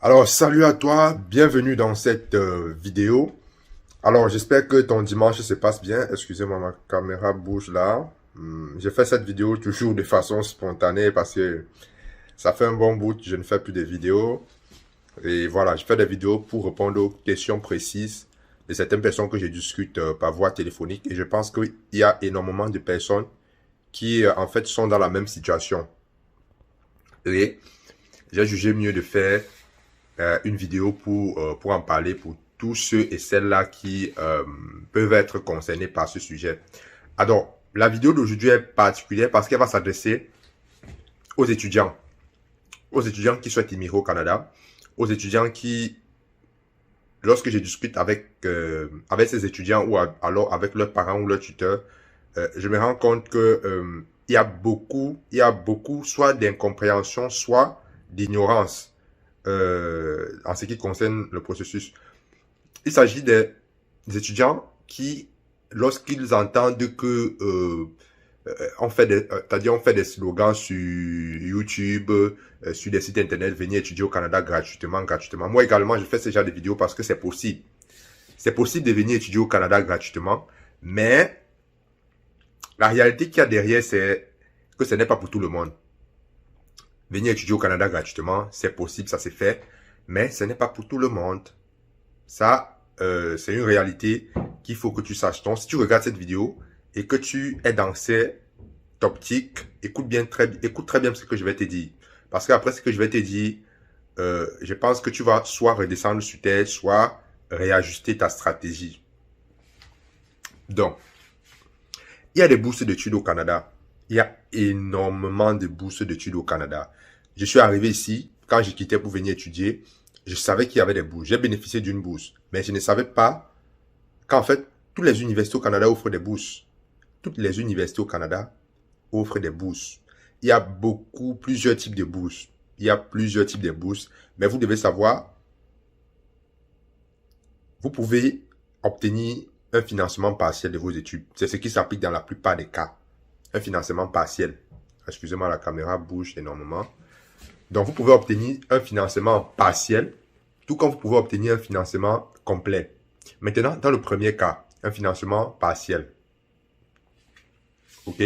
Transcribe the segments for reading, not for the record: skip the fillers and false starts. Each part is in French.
Alors, salut à toi, bienvenue dans cette vidéo. Alors, j'espère que ton dimanche se passe bien. Excusez-moi, ma caméra bouge là. J'ai fait cette vidéo toujours de façon spontanée parce que ça fait un bon bout que je ne fais plus de vidéos. Et voilà, je fais des vidéos pour répondre aux questions précises de certaines personnes que je discute par voie téléphonique. Et je pense qu'il y a énormément de personnes qui, en fait, sont dans la même situation. Et j'ai jugé mieux de faire une vidéo pour en parler pour tous ceux et celles-là qui peuvent être concernés par ce sujet. Alors, la vidéo d'aujourd'hui est particulière parce qu'elle va s'adresser aux étudiants qui souhaitent immigrer au Canada, aux étudiants qui, lorsque je discute avec ces étudiants ou alors avec leurs parents ou leurs tuteurs, je me rends compte que il y a beaucoup soit d'incompréhension, soit d'ignorance en ce qui concerne le processus. Il s'agit des étudiants qui, lorsqu'ils entendent que on fait des slogans sur YouTube, sur des sites internet, venir étudier au Canada gratuitement. Moi également, je fais ce genre de vidéos parce que c'est possible. C'est possible de venir étudier au Canada gratuitement, mais la réalité qu'il y a derrière, c'est que ce n'est pas pour tout le monde. Venir étudier au Canada gratuitement, c'est possible, ça s'est fait, mais ce n'est pas pour tout le monde. Ça, c'est une réalité qu'il faut que tu saches. Donc, si tu regardes cette vidéo et que tu es dans cette optique, écoute très bien ce que je vais te dire. Parce qu'après ce que je vais te dire, je pense que tu vas soit redescendre sur terre, soit réajuster ta stratégie. Donc, il y a des bourses d'études au Canada. Il y a énormément de bourses d'études au Canada. Je suis arrivé ici, quand j'ai quitté pour venir étudier, je savais qu'il y avait des bourses. J'ai bénéficié d'une bourse. Mais je ne savais pas qu'en fait, toutes les universités au Canada offrent des bourses. Toutes les universités au Canada offrent des bourses. Il y a plusieurs types de bourses. Mais vous devez savoir, vous pouvez obtenir un financement partiel de vos études. C'est ce qui s'applique dans la plupart des cas. Un financement partiel. Excusez-moi, la caméra bouge énormément. Donc, vous pouvez obtenir un financement partiel, tout comme vous pouvez obtenir un financement complet. Maintenant, dans le premier cas, un financement partiel. OK?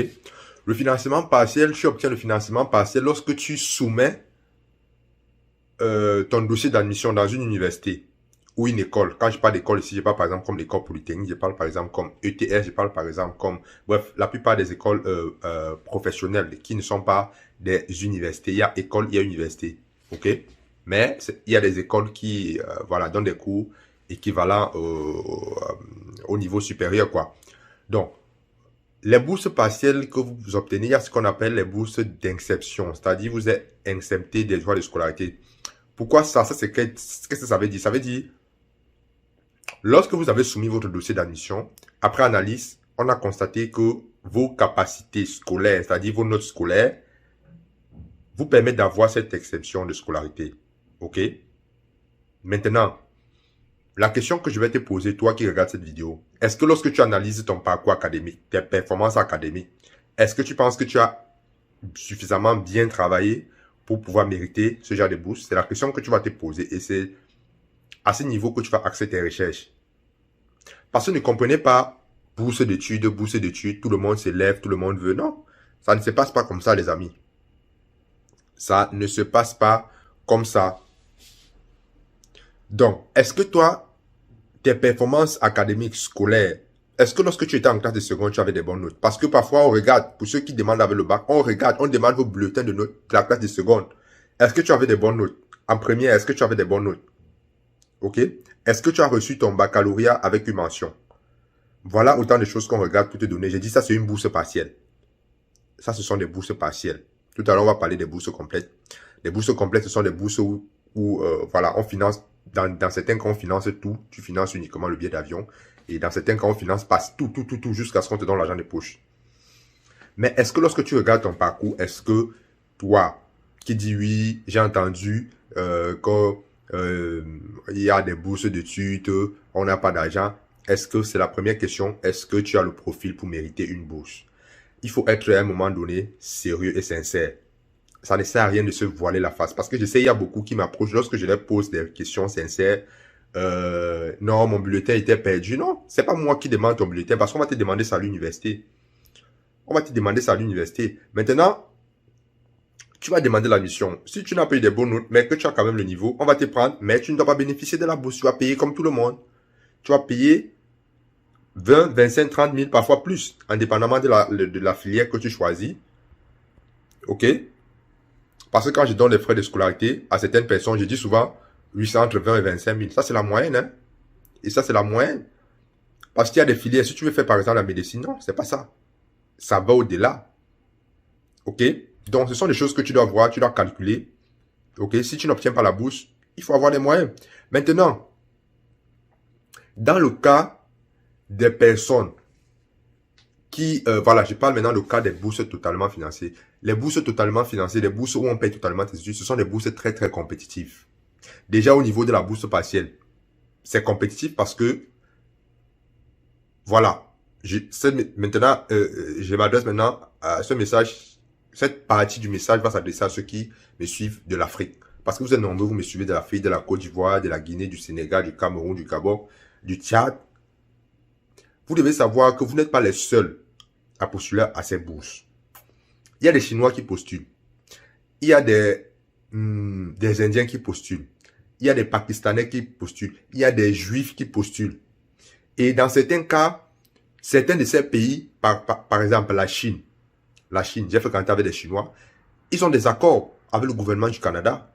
Le financement partiel, tu obtiens le financement partiel lorsque tu soumets ton dossier d'admission dans une université ou une école. Quand je parle d'école ici, je parle par exemple comme l'école polytechnique, je parle par exemple comme ETS, je parle par exemple comme, bref, la plupart des écoles professionnelles qui ne sont pas des universités. Il y a école, il y a université, ok? Mais il y a des écoles qui, voilà, donnent des cours équivalents au niveau supérieur, quoi. Donc, les bourses partielles que vous obtenez, il y a ce qu'on appelle les bourses d'inception, c'est-à-dire vous êtes exempté des droits de scolarité. Pourquoi ça? Qu'est-ce que ça veut dire? Ça veut dire, lorsque vous avez soumis votre dossier d'admission, après analyse, on a constaté que vos capacités scolaires, c'est-à-dire vos notes scolaires, vous permettent d'avoir cette exception de scolarité. OK? Maintenant, la question que je vais te poser, toi qui regardes cette vidéo, est-ce que lorsque tu analyses ton parcours académique, tes performances académiques, est-ce que tu penses que tu as suffisamment bien travaillé pour pouvoir mériter ce genre de bourse? C'est la question que tu vas te poser et c'est à ce niveau que tu vas axer tes recherches. Parce que ne comprenez pas bourse d'études, tout le monde s'élève, tout le monde veut. Non, ça ne se passe pas comme ça, les amis. Ça ne se passe pas comme ça. Donc, est-ce que toi, tes performances académiques, scolaires, est-ce que lorsque tu étais en classe de seconde, tu avais des bonnes notes? Parce que parfois, on regarde, pour ceux qui demandent avec le bac, on demande vos bulletins de notes de la classe de seconde. Est-ce que tu avais des bonnes notes? En première, est-ce que tu avais des bonnes notes? OK? Est-ce que tu as reçu ton baccalauréat avec une mention? Voilà autant de choses qu'on regarde pour te donner. J'ai dit ça, c'est une bourse partielle. Ça, ce sont des bourses partielles. Tout à l'heure, on va parler des bourses complètes. Les bourses complètes, ce sont des bourses où voilà, on finance, dans certains cas, on finance tout. Tu finances uniquement le billet d'avion. Et dans certains cas, on finance pas tout, jusqu'à ce qu'on te donne l'argent de poche. Mais est-ce que lorsque tu regardes ton parcours, est-ce que toi, qui dis oui, j'ai entendu il y a des bourses d'études, on n'a pas d'argent. Est-ce que c'est la première question? Est-ce que tu as le profil pour mériter une bourse? Il faut être à un moment donné sérieux et sincère. ça ne sert à rien de se voiler la face. Parce que je sais, il y a beaucoup qui m'approchent lorsque je leur pose des questions sincères. Non, mon bulletin était perdu. Non, c'est pas moi qui demande ton bulletin parce qu'on va te demander ça à l'université. On va te demander ça à l'université. Maintenant, tu vas demander la mission. Si tu n'as pas eu des bonnes notes, mais que tu as quand même le niveau, on va te prendre, mais tu ne dois pas bénéficier de la bourse. Tu vas payer comme tout le monde. Tu vas payer 20, 25, 30 000, parfois plus, indépendamment de la filière que tu choisis. OK? Parce que quand je donne les frais de scolarité à certaines personnes, je dis souvent 800, entre 20 et 25 000. Ça, c'est la moyenne, hein? Et ça, c'est la moyenne. Parce qu'il y a des filières, si tu veux faire par exemple la médecine, non, c'est pas ça. Ça va au-delà. OK? Donc, ce sont des choses que tu dois voir, tu dois calculer. OK? Si tu n'obtiens pas la bourse, il faut avoir les moyens. Maintenant, dans le cas des personnes qui, voilà, je parle maintenant du cas des bourses totalement financées. Les bourses totalement financées, les bourses où on paye totalement tes études, ce sont des bourses très, très compétitives. Déjà, au niveau de la bourse partielle, c'est compétitif parce que, voilà, maintenant, je m'adresse maintenant à ce message. Cette partie du message va s'adresser à ceux qui me suivent de l'Afrique. Parce que vous êtes nombreux, vous me suivez de l'Afrique, de la Côte d'Ivoire, de la Guinée, du Sénégal, du Cameroun, du Gabon, du Tchad. Vous devez savoir que vous n'êtes pas les seuls à postuler à ces bourses. Il y a des Chinois qui postulent. Il y a des Indiens qui postulent. Il y a des Pakistanais qui postulent. Il y a des Juifs qui postulent. Et dans certains cas, certains de ces pays, par exemple la Chine, j'ai fréquenté avec des Chinois, ils ont des accords avec le gouvernement du Canada.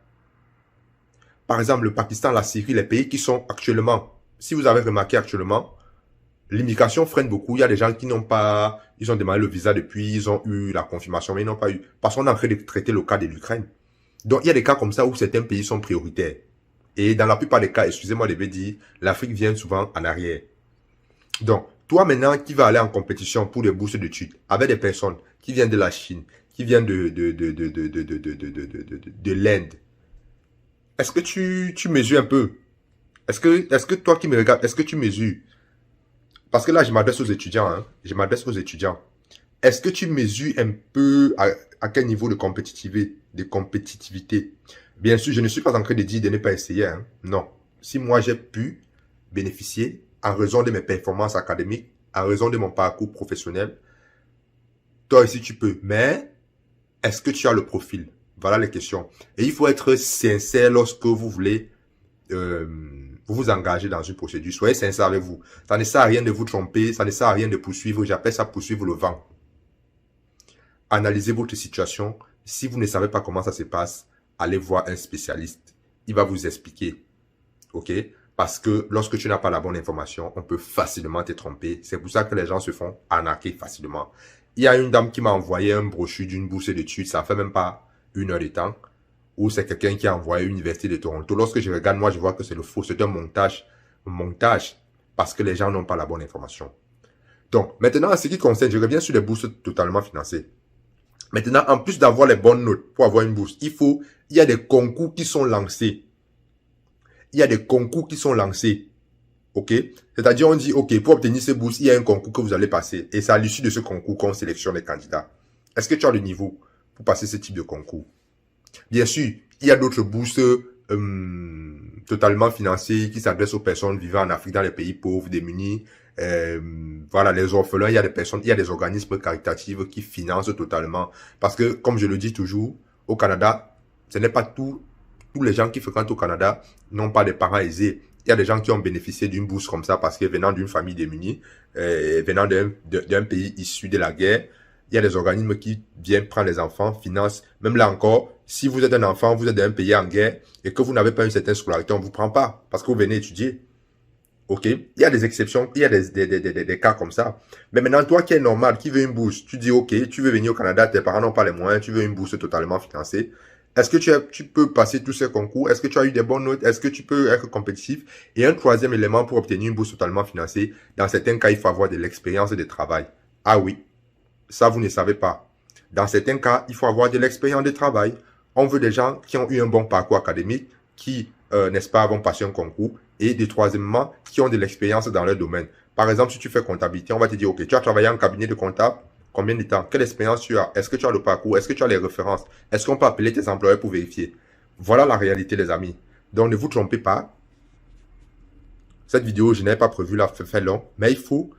Par exemple, le Pakistan, la Syrie, les pays qui sont actuellement, si vous avez remarqué actuellement, l'immigration freine beaucoup. Il y a des gens qui n'ont pas, ils ont demandé le visa depuis, ils ont eu la confirmation, mais ils n'ont pas eu. Parce qu'on est en train de traiter le cas de l'Ukraine. Donc, il y a des cas comme ça où certains pays sont prioritaires. Et dans la plupart des cas, excusez-moi de le dire, l'Afrique vient souvent en arrière. Donc, toi maintenant qui vas aller en compétition pour des bourses d'études avec des personnes qui viennent de la Chine, qui viennent de l'Inde, est-ce que tu mesures un peu? Est-ce que toi qui me regardes, est-ce que tu mesures? Parce que là, je m'adresse aux étudiants, hein. Je m'adresse aux étudiants. Est-ce que tu mesures un peu à quel niveau de compétitivité? Bien sûr, je ne suis pas en train de dire de ne pas essayer, hein. Non. Si moi, j'ai pu bénéficier en raison de mes performances académiques, en raison de mon parcours professionnel, toi aussi, tu peux. Mais, est-ce que tu as le profil? Voilà les questions. Et il faut être sincère lorsque vous voulez vous engager dans une procédure. Soyez sincère avec vous. Ça ne sert à rien de vous tromper, ça ne sert à rien de poursuivre. J'appelle ça poursuivre le vent. Analysez votre situation. Si vous ne savez pas comment ça se passe, allez voir un spécialiste. Il va vous expliquer. OK? Parce que lorsque tu n'as pas la bonne information, on peut facilement te tromper. C'est pour ça que les gens se font arnaquer facilement. Il y a une dame qui m'a envoyé un brochure d'une bourse d'études. Ça fait même pas 1 heure de temps. Ou c'est quelqu'un qui a envoyé à l'université de Toronto. Lorsque je regarde, moi, je vois que c'est le faux. C'est un montage. Parce que les gens n'ont pas la bonne information. Donc, maintenant, en ce qui concerne, je reviens sur les bourses totalement financées. Maintenant, en plus d'avoir les bonnes notes pour avoir une bourse, il y a des concours qui sont lancés. Il y a des concours qui sont lancés. OK? C'est-à-dire, on dit, OK, pour obtenir ces bourses, il y a un concours que vous allez passer. Et c'est à l'issue de ce concours qu'on sélectionne les candidats. Est-ce que tu as le niveau pour passer ce type de concours? Bien sûr, il y a d'autres bourses totalement financées qui s'adressent aux personnes vivant en Afrique, dans les pays pauvres, démunis. Voilà, les orphelins, il y a des personnes, il y a des organismes caritatifs qui financent totalement. Parce que, comme je le dis toujours, au Canada, ce n'est pas tous les gens qui fréquentent au Canada n'ont pas des parents aisés. Il y a des gens qui ont bénéficié d'une bourse comme ça parce que venant d'une famille démunie, venant d'un pays issu de la guerre, il y a des organismes qui viennent prendre les enfants, financent. Même là encore, si vous êtes un enfant, vous êtes d'un pays en guerre et que vous n'avez pas une certaine scolarité, on ne vous prend pas parce que vous venez étudier. OK? Il y a des exceptions, il y a des cas comme ça. Mais maintenant, toi qui es normal, qui veut une bourse, tu dis OK, tu veux venir au Canada, tes parents n'ont pas les moyens, tu veux une bourse totalement financée. Est-ce que tu peux passer tous ces concours? Est-ce que tu as eu des bonnes notes? Est-ce que tu peux être compétitif? Et un troisième élément pour obtenir une bourse totalement financée, dans certains cas, il faut avoir de l'expérience de travail. Ah oui, ça vous ne savez pas. Dans certains cas, il faut avoir de l'expérience de travail. On veut des gens qui ont eu un bon parcours académique, qui, n'est-ce pas, vont passer un concours. Et de troisièmement, qui ont de l'expérience dans leur domaine. Par exemple, si tu fais comptabilité, on va te dire, OK, tu as travaillé en cabinet de Combien de temps? Quelle expérience tu as? Est-ce que tu as le parcours? Est-ce que tu as les références? Est-ce qu'on peut appeler tes employeurs pour vérifier? Voilà la réalité, les amis. Donc, ne vous trompez pas. Cette vidéo, je n'avais pas prévu la faire long, mais il faut...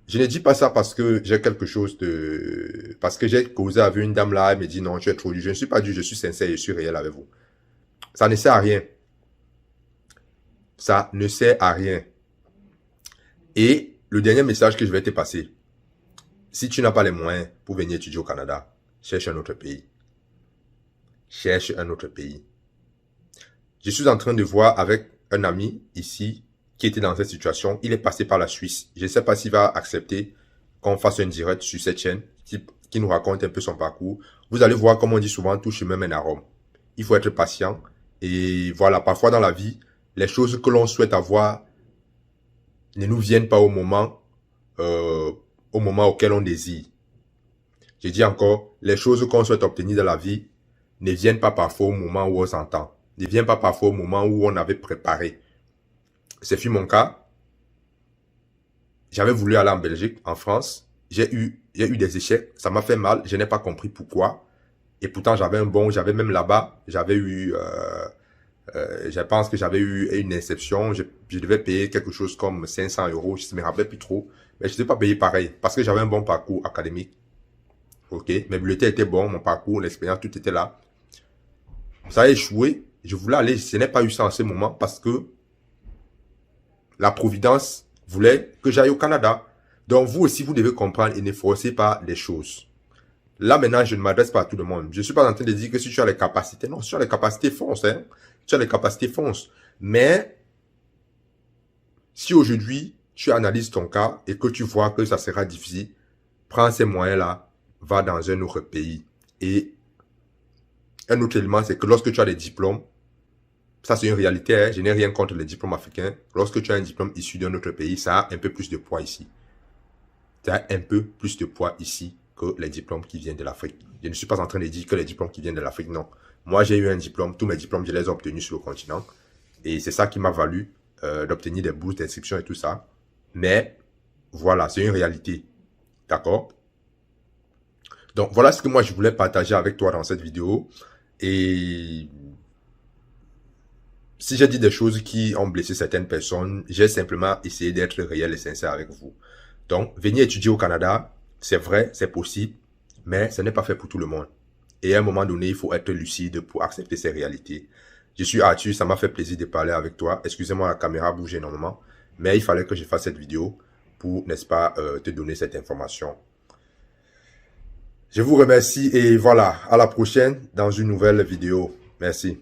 Je ne dis pas ça parce que j'ai quelque chose de... Parce que j'ai causé avec une dame là, elle me dit non, tu es trop dur. Je ne suis pas dur, je suis sincère, je suis réel avec vous. Ça ne sert à rien. Ça ne sert à rien. Et le dernier message que je vais te passer, si tu n'as pas les moyens pour venir étudier au Canada, cherche un autre pays. Cherche un autre pays. Je suis en train de voir avec un ami ici qui était dans cette situation. Il est passé par la Suisse. Je ne sais pas s'il va accepter qu'on fasse un direct sur cette chaîne qui nous raconte un peu son parcours. Vous allez voir, comme on dit souvent, tout chemin mène à Rome. Il faut être patient. Et voilà, parfois dans la vie, les choses que l'on souhaite avoir ne nous viennent pas au moment auquel on désire. Je dis encore, les choses qu'on souhaite obtenir dans la vie ne viennent pas parfois au moment où on s'entend. Ne viennent pas parfois au moment où on avait préparé. C'est fut mon cas. J'avais voulu aller en Belgique, en France. J'ai eu des échecs. Ça m'a fait mal. Je n'ai pas compris pourquoi. Et pourtant, j'avais même là-bas, j'avais eu, je pense que j'avais eu une inception. Je devais payer quelque chose comme 500 €. Je ne me rappelle plus trop. Mais je ne devais pas payer pareil. Parce que j'avais un bon parcours académique. Ok. Mes bulletins étaient bons, mon parcours, l'expérience, tout était là. Ça a échoué. Je voulais aller, je n'ai pas eu ça en ce moment parce que la Providence voulait que j'aille au Canada. Donc, vous aussi, vous devez comprendre et ne forcez pas les choses. Là, maintenant, je ne m'adresse pas à tout le monde. Je ne suis pas en train de dire que si tu as les capacités, non, si tu as les capacités, fonce, hein. Tu as les capacités, fonce. Mais, si aujourd'hui, tu analyses ton cas et que tu vois que ça sera difficile, prends ces moyens-là, va dans un autre pays. Et un autre élément, c'est que lorsque tu as des diplômes, ça c'est une réalité, hein, je n'ai rien contre les diplômes africains. Lorsque tu as un diplôme issu d'un autre pays, ça a un peu plus de poids ici. Ça a un peu plus de poids ici que les diplômes qui viennent de l'Afrique. Je ne suis pas en train de dire que les diplômes qui viennent de l'Afrique, non. Moi, j'ai eu un diplôme, tous mes diplômes, je les ai obtenus sur le continent. Et c'est ça qui m'a valu d'obtenir des bourses d'inscription et tout ça. Mais, voilà, c'est une réalité. D'accord? Donc, voilà ce que moi, je voulais partager avec toi dans cette vidéo. Et si j'ai dit des choses qui ont blessé certaines personnes, j'ai simplement essayé d'être réel et sincère avec vous. Donc, venir étudier au Canada, c'est vrai, c'est possible, mais ce n'est pas fait pour tout le monde. Et à un moment donné, il faut être lucide pour accepter ces réalités. Je suis Arthur, ça m'a fait plaisir de parler avec toi. Excusez-moi, la caméra bouge énormément, mais il fallait que je fasse cette vidéo pour, n'est-ce pas, te donner cette information. Je vous remercie et voilà, à la prochaine dans une nouvelle vidéo. Merci.